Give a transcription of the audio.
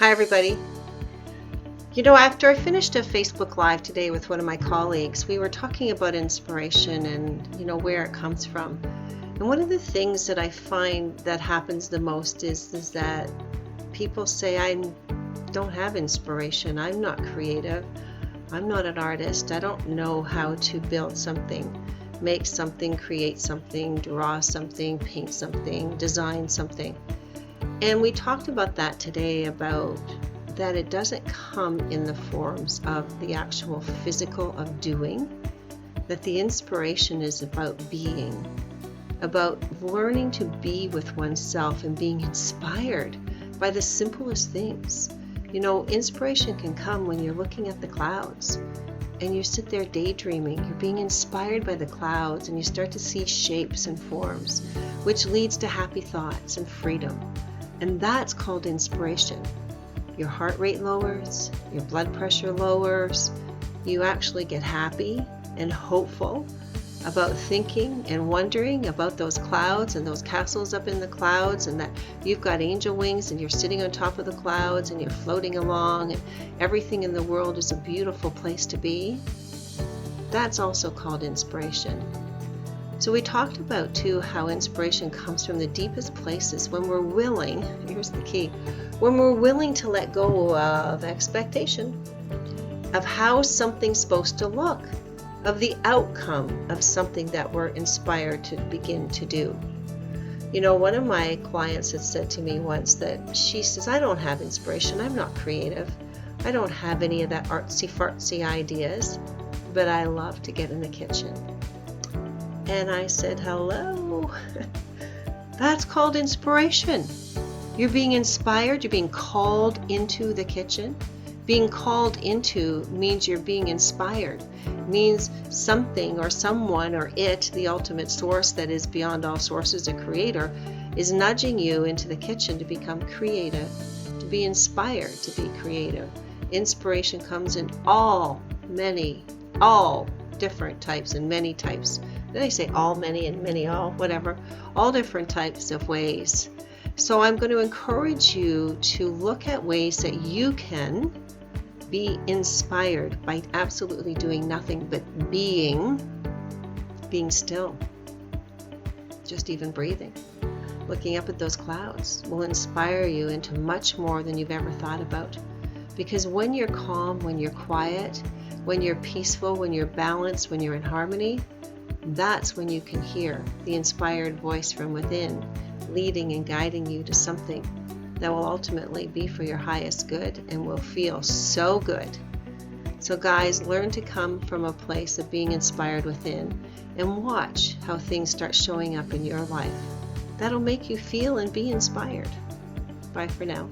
Hi, everybody. After I finished a Facebook Live today with one of my colleagues, we were talking about inspiration and, where it comes from. And one of the things that I find that happens the most is that people say, I don't have inspiration. I'm not creative. I'm not an artist. I don't know how to build something, make something, create something, draw something, paint something, design something. And we talked about that today, about that it doesn't come in the forms of the actual physical of doing, that the inspiration is about being, about learning to be with oneself and being inspired by the simplest things. Inspiration can come when you're looking at the clouds and you sit there daydreaming. You're being inspired by the clouds and you start to see shapes and forms, which leads to happy thoughts and freedom. And that's called inspiration. Your heart rate lowers, your blood pressure lowers, you actually get happy and hopeful about thinking and wondering about those clouds and those castles up in the clouds, and that you've got angel wings and you're sitting on top of the clouds and you're floating along and everything in the world is a beautiful place to be. That's also called inspiration. So we talked about too how inspiration comes from the deepest places when we're willing, here's the key, when we're willing to let go of expectation of how something's supposed to look, of the outcome of something that we're inspired to begin to do. One of my clients had said to me once that she says, I don't have inspiration, I'm not creative, I don't have any of that artsy-fartsy ideas, but I love to get in the kitchen. And I said, hello, that's called inspiration. You're being inspired, you're being called into the kitchen. Being called into means you're being inspired. It means something or someone or it, the ultimate source that is beyond all sources, a creator, is nudging you into the kitchen to become creative, to be inspired to be creative. Inspiration comes in all different types and many types. Did I say all, many, and many, all, whatever? All different types of ways. So I'm going to encourage you to look at ways that you can be inspired by absolutely doing nothing but being still. Just even breathing. Looking up at those clouds will inspire you into much more than you've ever thought about. Because when you're calm, when you're quiet, when you're peaceful, when you're balanced, when you're in harmony, that's when you can hear the inspired voice from within, leading and guiding you to something that will ultimately be for your highest good and will feel so good. So guys, learn to come from a place of being inspired within and watch how things start showing up in your life. That'll make you feel and be inspired. Bye for now.